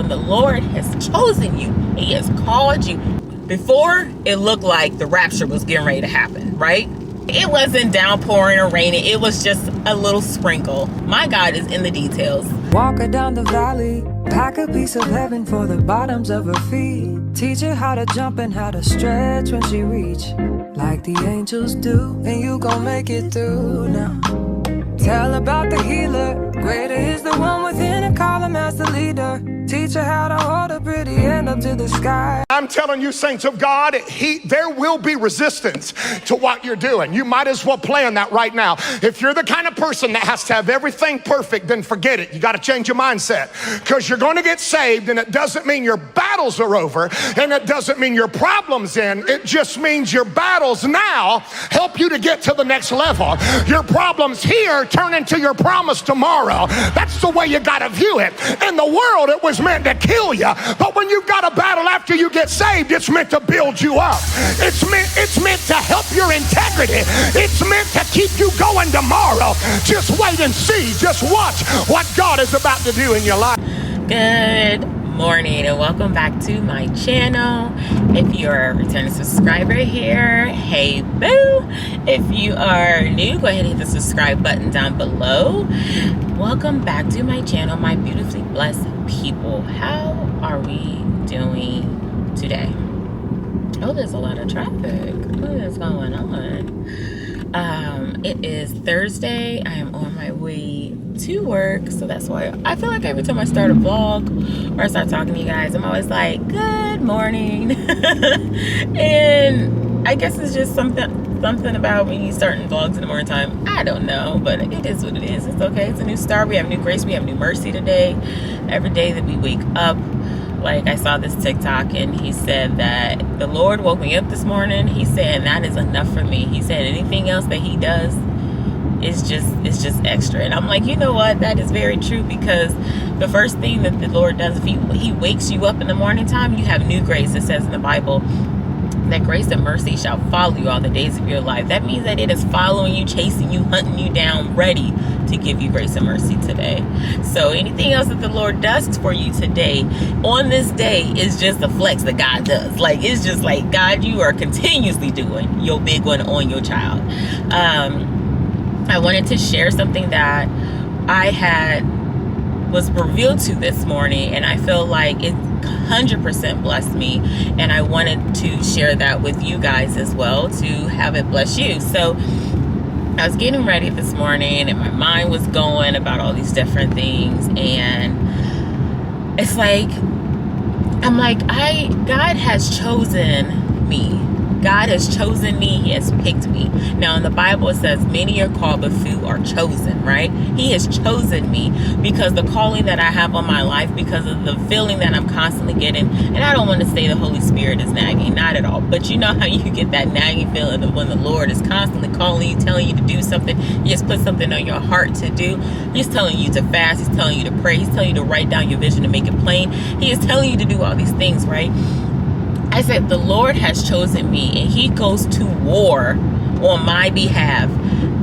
when the Lord has chosen you, he has called you. Before, it looked like the rapture was getting ready to happen, right? It wasn't downpouring or raining. It was just a little sprinkle. My God is in the details. Walk her down the valley, pack a piece of heaven for the bottoms of her feet. Teach her how to jump and how to stretch when she reach, like the angels do, and you gon' make it through now. Tell about the healer, greater is the one within, and call him as the leader. Teach her how to hold a pretty hand up to the sky. I'm telling you, saints of God, there will be resistance to what you're doing. You might as well plan that right now. If you're the kind of person that has to have everything perfect, then forget it. You got to change your mindset, because you're going to get saved, and it doesn't mean your battles are over, and it doesn't mean your problems end. It just means your battles now help you to get to the next level. Your problems here turn into your promise tomorrow. That's the way you got to view it. In the world, it was meant to kill you, but when you've got a battle after you get saved, it's meant to build you up. It's meant to help your integrity. It's meant to keep you going tomorrow. Just wait and see. Just watch what God is about to do in your life. Good morning and welcome back to my channel. If you're a returning subscriber here, hey boo. If you are new, go ahead and hit the subscribe button down below. Welcome back to my channel, my beautifully blessed people. How are we doing today? Oh, there's a lot of traffic. What is going on? It is Thursday. I am on my way to work, so that's why I feel like every time I start a vlog or I start talking to you guys, I'm always like, good morning. And I guess it's just something about when you starting vlogs in the morning time. I don't know, but it is what it is. It's okay. It's a new start. We have new grace. We have new mercy today. Every day that we wake up. Like, I saw this TikTok and he said that the Lord woke me up this morning. He said that is enough for me. He said anything else that he does is just extra. And I'm like, you know what? That is very true, because the first thing that the Lord does, if he wakes you up in the morning time, you have new grace. It says in the Bible that grace and mercy shall follow you all the days of your life. That means that it is following you, chasing you, hunting you down, ready to give you grace and mercy today. So anything else that the Lord does for you today on this day is just a flex that God does. Like, it's just like, God, you are continuously doing your big one on your child. I wanted to share something that was revealed to this morning, and I feel like it 100% blessed me, and I wanted to share that with you guys as well, to have it bless you. So I was getting ready this morning and my mind was going about all these different things, and it's like, I'm like, God has chosen me. God has chosen me. He has picked me. Now in the Bible it says many are called but few are chosen, right? He has chosen me because the calling that I have on my life, because of the feeling that I'm constantly getting. And I don't want to say the Holy Spirit is nagging, not at all, but you know how you get that nagging feeling of when the Lord is constantly calling you, telling you to do something. He just put something on your heart to do. He's telling you to fast. He's telling you to pray. He's telling you to write down your vision and make it plain. He is telling you to do all these things, right? I said, the Lord has chosen me, and he goes to war on my behalf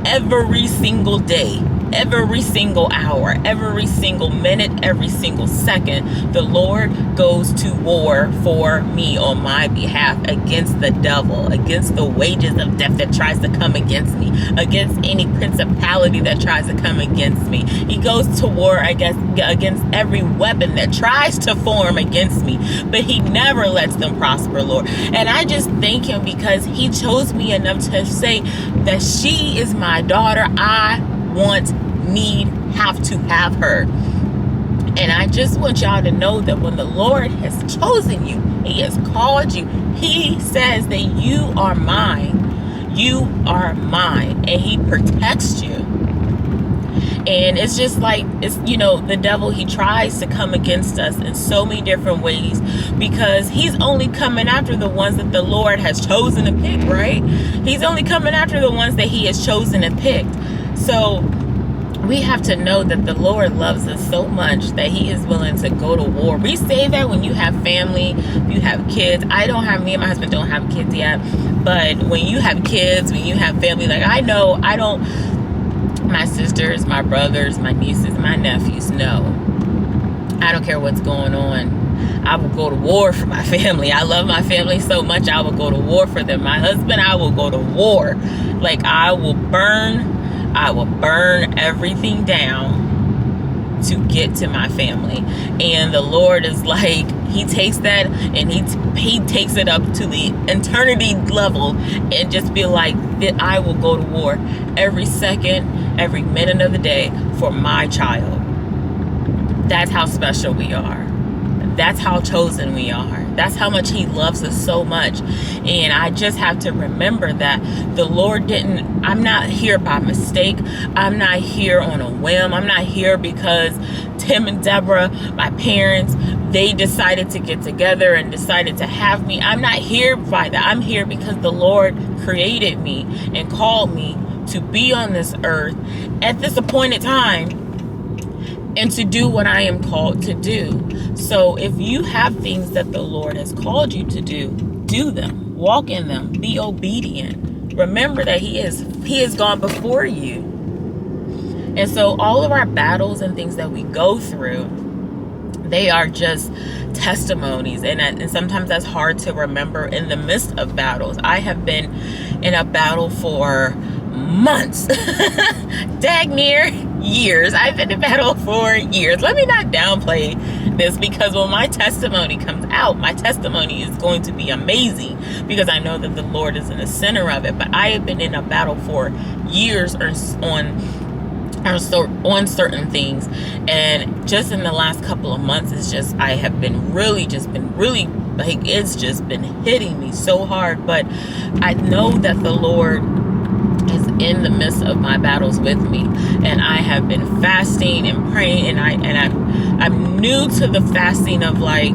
every single day, every single hour, every single minute, every single second. The Lord goes to war for me on my behalf against the devil, against the wages of death that tries to come against me, against any principality that tries to come against me. He goes to war, I guess, against every weapon that tries to form against me, but he never lets them prosper, Lord. And I just thank him because he chose me enough to say that she is my daughter. I have to have her. And I just want y'all to know that when the Lord has chosen you, he has called you, he says that you are mine. You are mine. And he protects you. And it's just like, the devil, he tries to come against us in so many different ways, because he's only coming after the ones that the Lord has chosen to pick, right? He's only coming after the ones that he has chosen and picked. So we have to know that the Lord loves us so much that he is willing to go to war. We say that when you have family, you have kids. Me and my husband don't have kids yet, but when you have kids, when you have family, like my sisters, my brothers, my nieces, my nephews know I don't care what's going on. I will go to war for my family. I love my family so much. I will go to war for them. My husband, I will go to war. Like, I will burn everything down to get to my family. And the Lord is like, he takes that and he takes it up to the eternity level and just be like, that I will go to war every second, every minute of the day for my child. That's how special we are. That's how chosen we are. That's how much he loves us so much. And I just have to remember that the Lord I'm not here by mistake. I'm not here on a whim. I'm not here because Tim and Deborah, my parents, they decided to get together and decided to have me. I'm not here by that. I'm here because the Lord created me and called me to be on this earth at this appointed time and to do what I am called to do. So if you have things that the Lord has called you to do them, walk in them, be obedient. Remember that He has gone before you. And so all of our battles and things that we go through, they are just testimonies. And sometimes that's hard to remember in the midst of battles. I have been in a battle for months, dag near years. I've been in battle for years. Let me not downplay this, because when my testimony comes out, my testimony is going to be amazing, because I know that the Lord is in the center of it. But I have been in a battle for years on certain things, and just in the last couple of months, I have been really like, it's just been hitting me so hard. But I know that the Lord is in the midst of my battles with me, and I have been fasting and praying, and I'm new to the fasting of like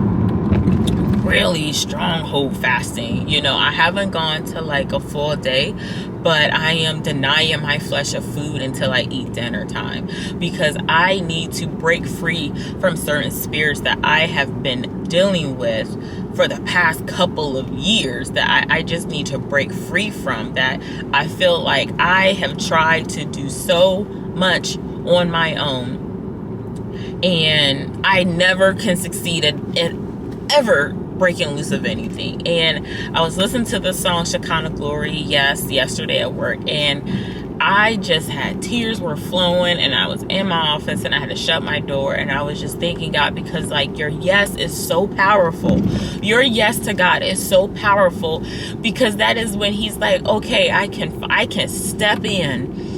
really stronghold fasting. I haven't gone to like a full day, but I am denying my flesh of food until I eat dinner time, because I need to break free from certain spirits that I have been dealing with for the past couple of years, that I just need to break free from, that I feel like I have tried to do so much on my own, and I never can succeed at ever breaking loose of anything. And I was listening to the song Shekinah Glory, yesterday at work, and I just had tears were flowing, and I was in my office and I had to shut my door, and I was just thanking God, because like, your yes is so powerful. Your yes to God is so powerful, because that is when He's like, okay, I can step in.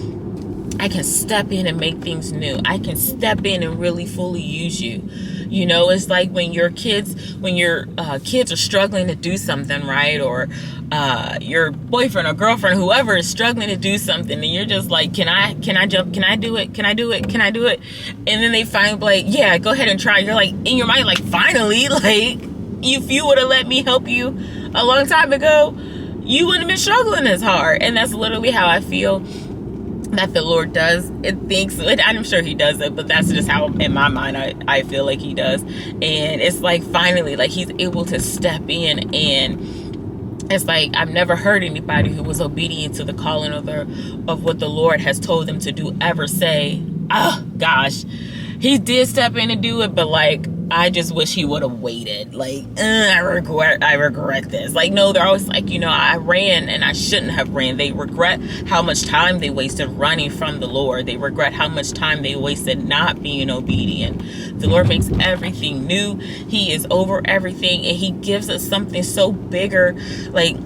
I can step in and make things new. I can step in and really fully use you. It's like when your kids are struggling to do something, right? Or your boyfriend or girlfriend, whoever, is struggling to do something, and you're just like, can I jump? Can I do it? Can I do it? Can I do it? And then they finally like, yeah, go ahead and try. You're like, in your mind, like, finally, like, if you would have let me help you a long time ago, you wouldn't have been struggling as hard. And that's literally how I feel that the Lord does. I'm sure He does it, but that's just how in my mind I feel like He does. And it's like, finally, like, He's able to step in, and it's like, I've never heard anybody who was obedient to the calling of what the Lord has told them to do ever say, oh gosh, He did step in and do it, but like, I just wish He would have waited. Like, I regret this. Like, no, they're always like, I ran and I shouldn't have ran. They regret how much time they wasted running from the Lord. They regret how much time they wasted not being obedient. The Lord makes everything new. He is over everything, and He gives us something so bigger, like,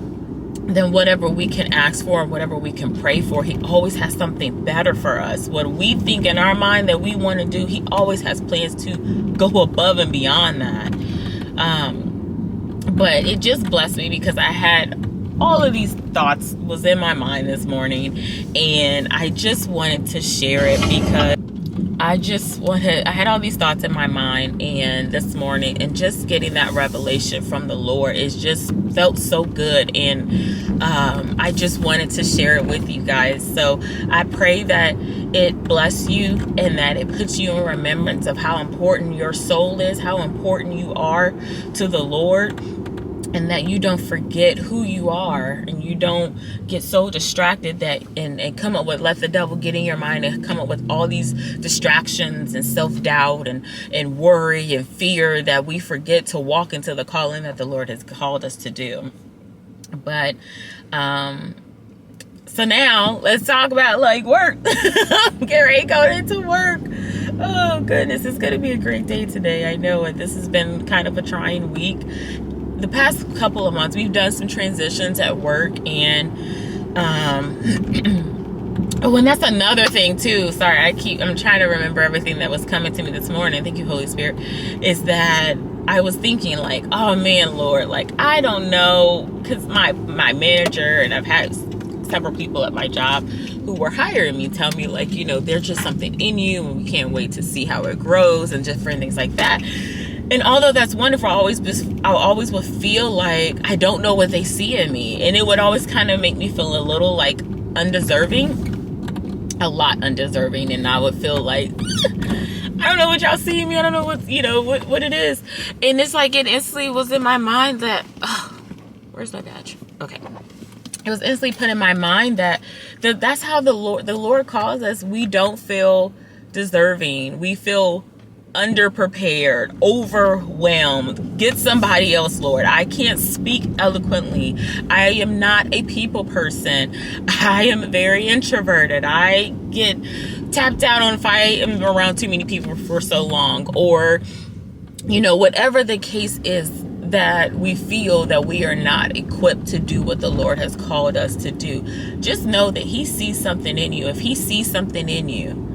than whatever we can ask for, or whatever we can pray for. He always has something better for us. What we think in our mind that we want to do, He always has plans to go above and beyond that. But it just blessed me, because I had all of these thoughts was in my mind this morning, and I just wanted to share it, because I had all these thoughts in my mind, and this morning, and just getting that revelation from the Lord, just felt so good. And I just wanted to share it with you guys. So I pray that it bless you, and that it puts you in remembrance of how important your soul is, how important you are to the Lord. and that you don't forget who you are, and you don't get so distracted that and come up with, let the devil get in your mind and come up with all these distractions and self-doubt and worry and fear, that we forget to walk into the calling that the Lord has called us to do. But so now let's talk about like work. Get ready to go into work. Oh goodness, it's gonna be a great day today. I know it. This has been kind of a trying week. The past couple of months, we've done some transitions at work, and oh, and that's another thing too. Sorry, I'm trying to remember everything that was coming to me this morning. Thank you, Holy Spirit. Is that I was thinking like, oh man, Lord, like I don't know, because my manager, and I've had several people at my job who were hiring me tell me like, you know, there's just something in you and we can't wait to see how it grows and different things like that. And although that's wonderful, I always would feel like I don't know what they see in me. And it would always kind of make me feel a little like undeserving, a lot undeserving. And I would feel like, I don't know what y'all see in me. I don't know what, you know, what it is. And it's like, it instantly was in my mind that, oh, where's my badge? Okay. It was instantly put in my mind that that's how the Lord calls us. We don't feel deserving. We feel underprepared, overwhelmed. Get somebody else, Lord. I can't speak eloquently. I am not a people person. I am very introverted. I get tapped out on if I am around too many people for so long, or, you know, whatever the case is, that we feel that we are not equipped to do what the Lord has called us to do. Just know that He sees something in you. If He sees something in you,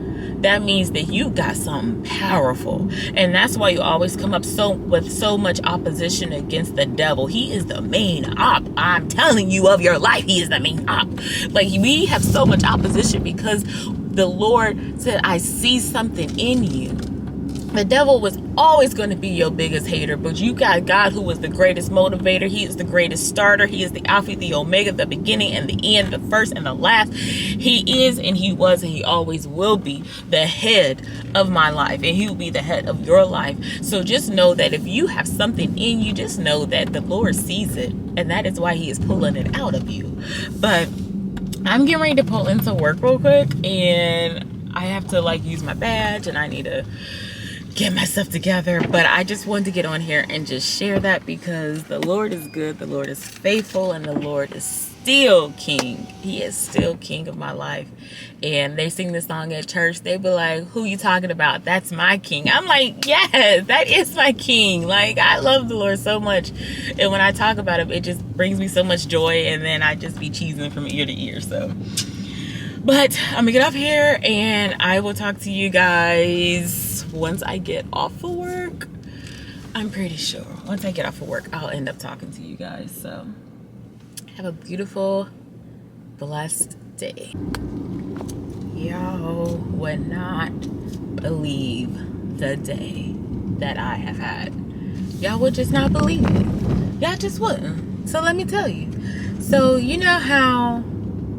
that means that you got something powerful. And that's why you always come up with so much opposition against the devil. He is the main op. I'm telling you of your life, he is the main op. Like, we have so much opposition because the Lord said, I see something in you. The devil was always going to be your biggest hater, but you got God, who is the greatest motivator. He is the greatest starter. He is the Alpha, the Omega, the beginning and the end, the first and the last. He is, and He was, and He always will be the head of my life, and He will be the head of your life. So just know that if you have something in you, just know that the Lord sees it, and that is why He is pulling it out of you. But I'm getting ready to pull into work real quick, and I have to like use my badge, and I need to get myself together. But I just wanted to get on here and just share that, because the Lord is good, the Lord is faithful, and the Lord is still King. He is still King of my life. And they sing this song at church. They be like, who you talking about? That's my King. I'm like, yes, that is my King. Like, I love the Lord so much, and when I talk about Him, it just brings me so much joy, and then I just be cheesing from ear to ear. So, but I'm gonna get off here, and I will talk to you guys once I get off of work. I'm pretty sure once I get off of work, I'll end up talking to you guys. So have a beautiful, blessed day. Y'all would not believe the day that I have had. Y'all would just not believe it. Y'all just wouldn't. So let me tell you. So you know how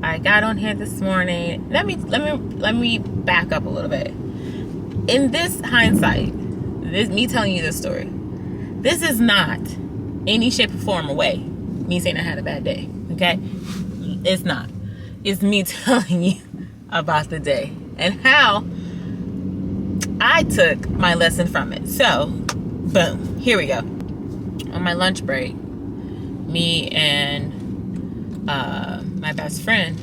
I got on here this morning. Let me back up a little bit. In this hindsight, me telling you this story, this is not any shape or form or way me saying I had a bad day. Okay? It's not. It's me telling you about the day and how I took my lesson from it. So, boom, here we go. On my lunch break, me and my best friend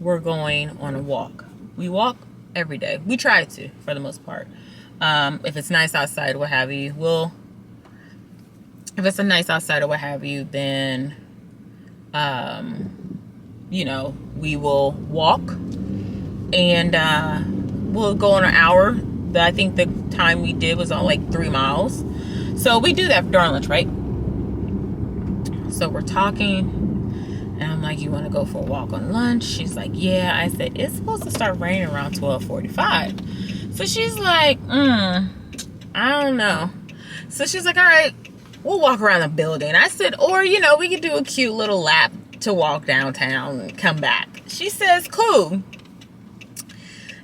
were going on a walk. We walk every day. We try to, for the most part. If it's nice outside, what have you, if it's a nice outside or what have you, then, you know, we will walk, and we'll go on an hour. I think the time we did was on like 3 miles. So we do that during lunch, right? So we're talking, and I'm like, you want to go for a walk on lunch? She's like, yeah. I said, it's supposed to start raining around 12:45. So she's like, I don't know. So she's like, all right, we'll walk around the building. I said, or, you know, we could do a cute little lap to walk downtown and come back. She says, cool.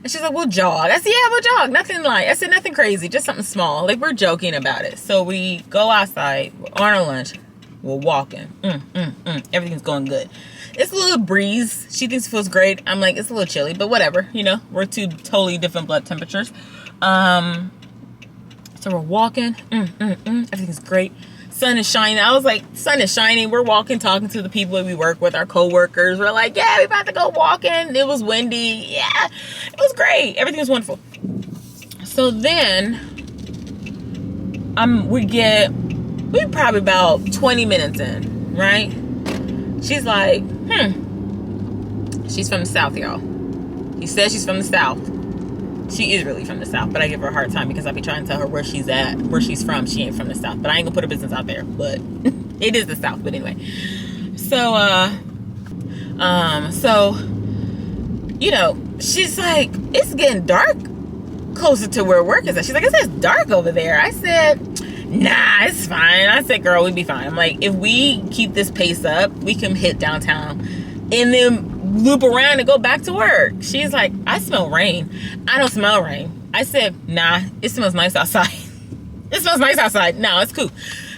And she's like, we'll jog. I said, yeah, we'll jog. I said, nothing crazy, just something small. Like, we're joking about it. So we go outside, we're on our lunch, We're walking. Everything's going good. It's a little breeze. She thinks it feels great. I'm like, it's a little chilly, but whatever. You know, we're two totally different blood temperatures. So we're walking. Everything's great. Sun is shining. I was like, sun is shining. We're walking, talking to the people that we work with, our co-workers. We're like, yeah, we're about to go walking. It was windy. Yeah, it was great. Everything was wonderful. So then we're probably about 20 minutes in, right? She's like, she's from the South, y'all. He says she's from the South. She is really from the South, but I give her a hard time because I be trying to tell her where she's at, where she's from. She ain't from the South, but I ain't gonna put her business out there, but it is the South. But anyway, so you know, she's like, it's getting dark closer to where work is at. She's like, it says dark over there. I said, nah, it's fine. I said, girl, we'd be fine. I'm like, if we keep this pace up, we can hit downtown and then loop around and go back to work. She's like, I smell rain. I don't smell rain. I said, nah, it smells nice outside. It smells nice outside. No, it's cool.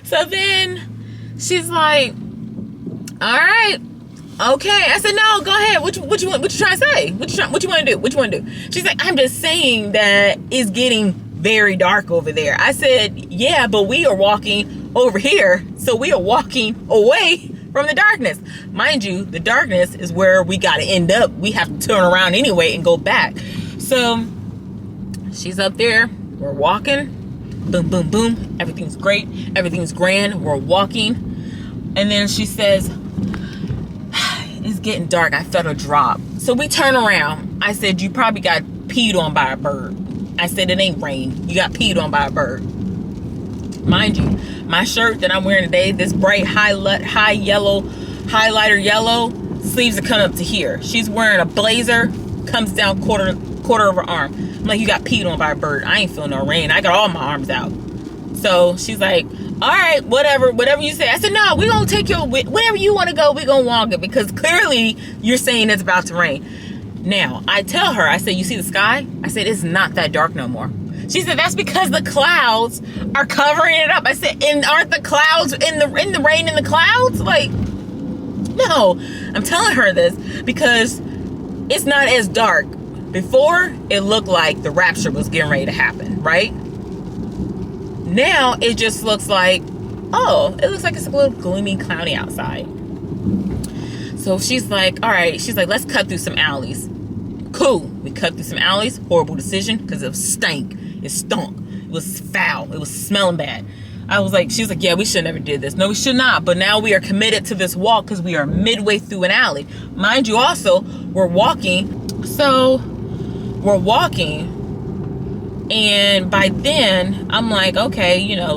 So then she's like, all right, okay. I said, no, go ahead. What you trying to say? What you want to do? What you want to do? She's like, I'm just saying that it's getting very dark over there. I said, yeah, but we are walking over here. So we are walking away from the darkness. Mind you, the darkness is where we got to end up. We have to turn around anyway and go back. So she's up there. We're walking. Boom, boom, boom. Everything's great. Everything's grand. We're walking. And then she says, it's getting dark. I felt a drop. So we turn around. I said, you probably got peed on by a bird. I said, it ain't rain. You got peed on by a bird. Mind you, my shirt that I'm wearing today, this bright highlighter yellow, sleeves are coming up to here. She's wearing a blazer, comes down quarter of her arm. I'm like, you got peed on by a bird. I ain't feeling no rain. I got all my arms out. So she's like, all right, whatever you say. I said, no, we're going to take you, wherever you want to go, we're going to walk it, because clearly you're saying it's about to rain. Now, I tell her, I said, you see the sky? I said, it's not that dark no more. She said, that's because the clouds are covering it up. I said, and aren't the clouds in the rain in the clouds? Like, no. I'm telling her this because it's not as dark. Before, it looked like the rapture was getting ready to happen, right? Now, it just looks like, oh, it looks like it's a little gloomy, cloudy outside. So she's like, all right. She's like, let's cut through some alleys. Cool. We cut through some alleys. Horrible decision because it stank. It stunk. It was foul. It was smelling bad. I was like, she's like, yeah, we should never did this. No, we should not. But now we are committed to this walk because we are midway through an alley. Mind you, also, we're walking. So we're walking. And by then, I'm like, okay, you know,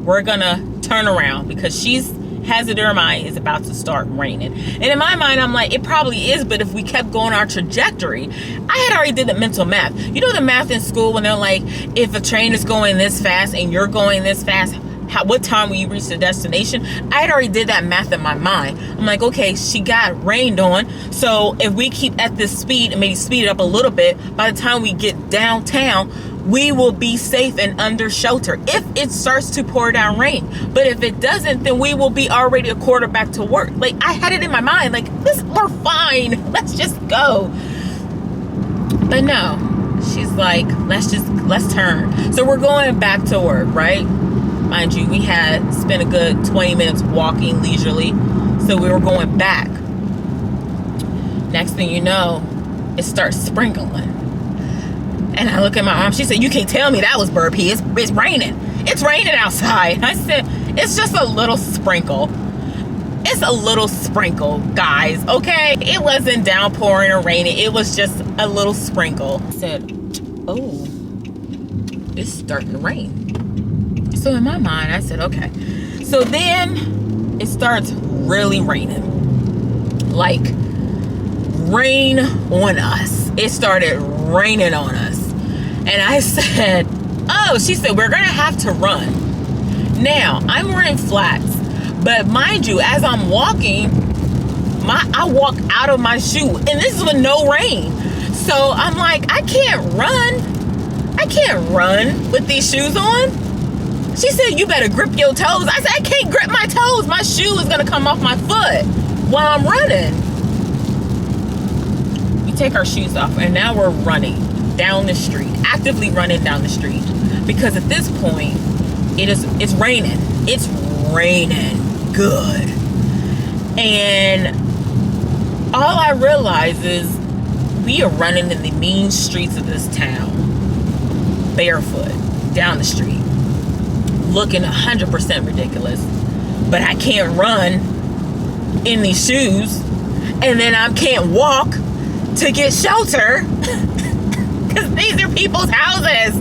we're going to turn around because she's has it in her mind it's about to start raining. And in my mind, I'm like, it probably is, but if we kept going our trajectory, I had already did the mental math. You know the math in school when they're like, if a train is going this fast and you're going this fast, what time will you reach the destination? I had already did that math in my mind. I'm like, okay, she got rained on. So if we keep at this speed and maybe speed it up a little bit, by the time we get downtown, we will be safe and under shelter if it starts to pour down rain. But if it doesn't, then we will be already a quarter back to work. Like, I had it in my mind, like, we're fine. Let's just go. But no, she's like, let's turn. So we're going back to work, right? Mind you, we had spent a good 20 minutes walking leisurely. So we were going back. Next thing you know, it starts sprinkling. And I look at my arm. She said, you can't tell me that was bird pee. It's raining. It's raining outside. I said, it's just a little sprinkle. It's a little sprinkle, guys, okay? It wasn't downpouring or raining. It was just a little sprinkle. I said, oh, it's starting to rain. So in my mind, I said, okay. So then it starts really raining. Like, rain on us. It started raining on us. And I said, oh, she said, we're going to have to run. Now, I'm wearing flats. But mind you, as I'm walking, I walk out of my shoe. And this is with no rain. So I'm like, I can't run. I can't run with these shoes on. She said, you better grip your toes. I said, I can't grip my toes. My shoe is going to come off my foot while I'm running. We take our shoes off, and now we're running down the street, actively running down the street. Because at this point, it's raining. It's raining good. And all I realize is we are running in the mean streets of this town, barefoot, down the street, looking 100% ridiculous. But I can't run in these shoes, and then I can't walk to get shelter because these are people's houses,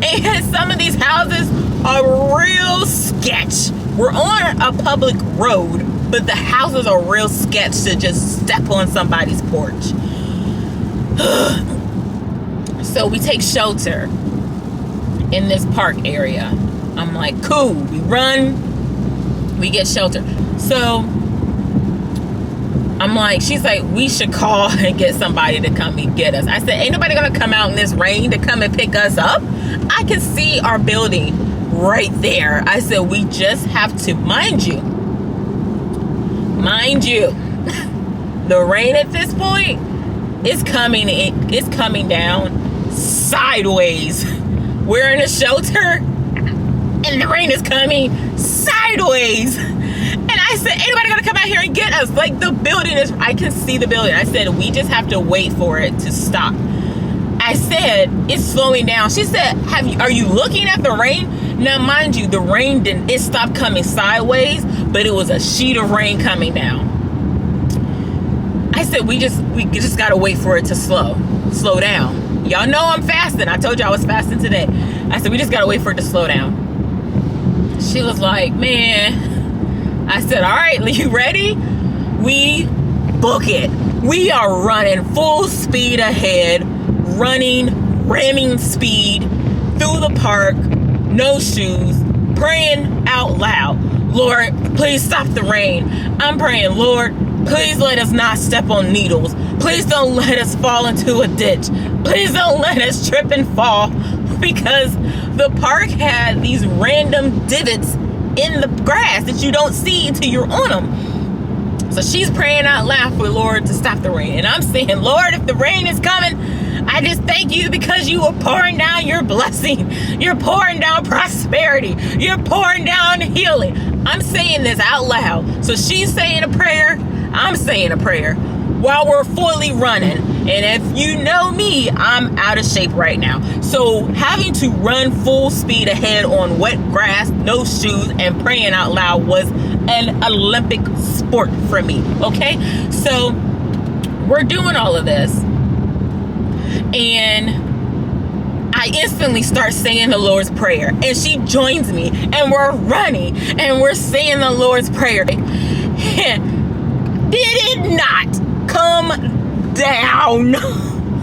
and some of these houses are real sketch. We're on a public road, but the houses are real sketch to just step on somebody's porch. So we take shelter in this park area. I'm like, cool. We run, we get shelter. So I'm like, she's like, we should call and get somebody to come and get us. I said, ain't nobody gonna come out in this rain to come and pick us up. I can see our building right there. I said, we just have to, mind you, the rain at this point is coming down sideways. We're in a shelter and the rain is coming sideways. And I said, ain't nobody gonna come out here and get us. Like, the building is, I can see the building. I said, we just have to wait for it to stop. I said, it's slowing down. She said, are you looking at the rain? Now, mind you, the rain it stopped coming sideways, but it was a sheet of rain coming down. I said, we just gotta wait for it to slow down. Y'all know I'm fasting. I told you I was fasting today. I said, we just gotta wait for it to slow down. She was like, man. I said, all right, you ready? We book it. We are running full speed ahead, ramming speed through the park, no shoes, praying out loud. Lord, please stop the rain. I'm praying, Lord, please let us not step on needles. Please don't let us fall into a ditch. Please don't let us trip and fall, because the park had these random divots in the grass that you don't see until you're on them. So she's praying out loud for the Lord to stop the rain. And I'm saying, Lord, if the rain is coming, I just thank you because you are pouring down your blessing. You're pouring down prosperity. You're pouring down healing. I'm saying this out loud. So she's saying a prayer. I'm saying a prayer while we're fully running. And if you know me, I'm out of shape right now. So having to run full speed ahead on wet grass, no shoes, and praying out loud was an Olympic sport for me. Okay? So we're doing all of this. And I instantly start saying the Lord's Prayer. And she joins me. And we're running. And we're saying the Lord's Prayer. Did it not come down?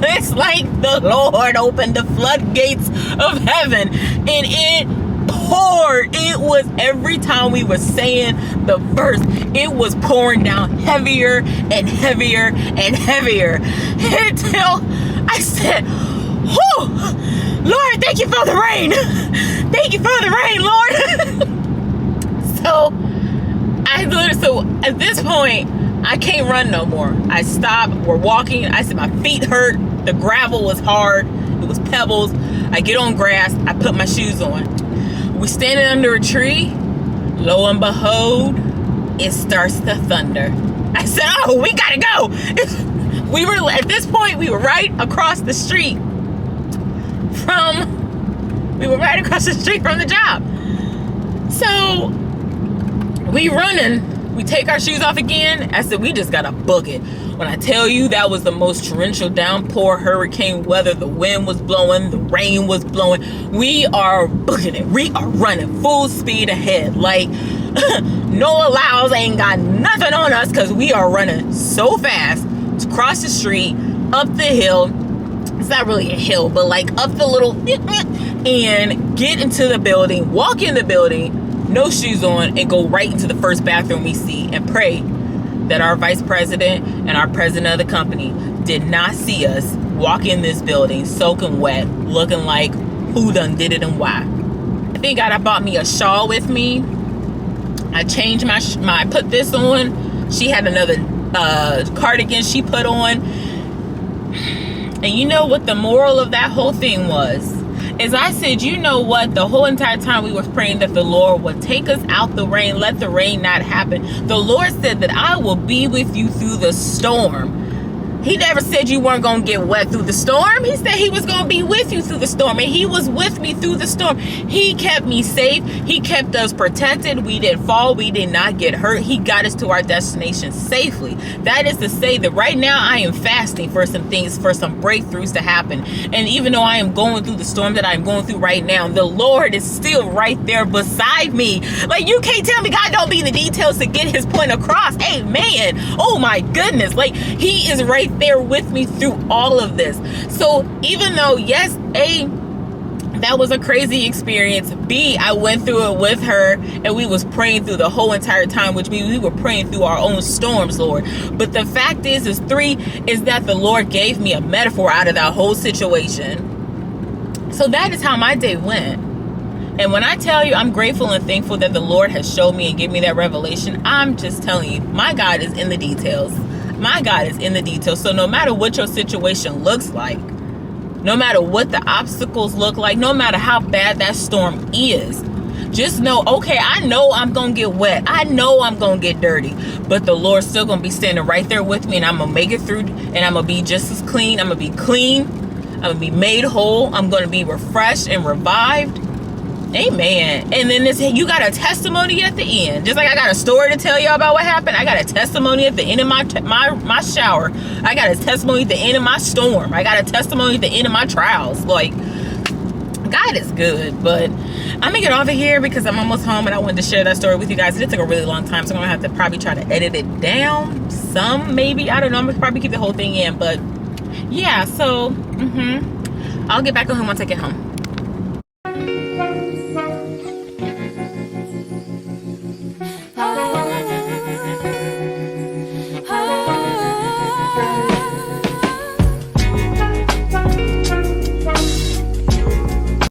It's like the Lord opened the floodgates of heaven and it poured. It was, every time we were saying the verse, it was pouring down heavier and heavier and heavier until I said, oh, Lord, thank you for the rain. Thank you for the rain, Lord. So at this point, I can't run no more. I stopped. We're walking. I said my feet hurt. The gravel was hard. It was pebbles. I get on grass. I put my shoes on. We're standing under a tree. Lo and behold, it starts to thunder. I said, oh, we gotta go. At this point, we were right across the street from the job. So we running. We take our shoes off again. I said, we just gotta book it. When I tell you that was the most torrential downpour, hurricane weather, the wind was blowing, the rain was blowing. We are booking it. We are running full speed ahead. Like, no allows ain't got nothing on us because we are running so fast to cross the street, up the hill. It's not really a hill, but like up the little, and get into the building, walk in the building, no shoes on, and go right into the first bathroom we see and pray that our vice president and our president of the company did not see us walk in this building soaking wet, looking like who done did it and why. Thank God I bought me a shawl with me. I changed I put this on. She had another cardigan she put on. And you know what the moral of that whole thing was? Is I said, you know what? The whole entire time we were praying that the Lord would take us out the rain, let the rain not happen. The Lord said that I will be with you through the storm. He never said you weren't going to get wet through the storm. He said he was going to be with you through the storm. And he was with me through the storm. He kept me safe. He kept us protected. We didn't fall. We did not get hurt. He got us to our destination safely. That is to say that right now I am fasting for some things, for some breakthroughs to happen. And even though I am going through the storm that I'm going through right now, the Lord is still right there beside me. Like, you can't tell me God don't be in the details to get his point across. Amen. Oh my goodness. Like, he is right there with me through all of this. So even though, yes, A, that was a crazy experience, B, I went through it with her and we was praying through the whole entire time, which means we were praying through our own storms, Lord. But the fact is 3, is that the Lord gave me a metaphor out of that whole situation. So that is how my day went. And when I tell you I'm grateful and thankful that the Lord has showed me and given me that revelation, I'm just telling you, my God is in the details. My God is in the details. So no matter what your situation looks like, no matter what the obstacles look like, no matter how bad that storm is, just know, okay, I know I'm going to get wet. I know I'm going to get dirty. But the Lord's still going to be standing right there with me, and I'm going to make it through, and I'm going to be just as clean. I'm going to be clean. I'm going to be made whole. I'm going to be refreshed and revived. Amen. And then you got a testimony at the end. Just like I got a story to tell y'all about what happened, I got a testimony at the end of my shower. I got a testimony at the end of my storm. I got a testimony at the end of my trials. Like, God is good. But I'm gonna get off of here because I'm almost home and I wanted to share that story with you guys. It took a really long time, so I'm gonna have to probably try to edit it down some, maybe. I don't know. I'm gonna probably keep the whole thing in. But yeah, so I'll get back on home once I get home. Oh.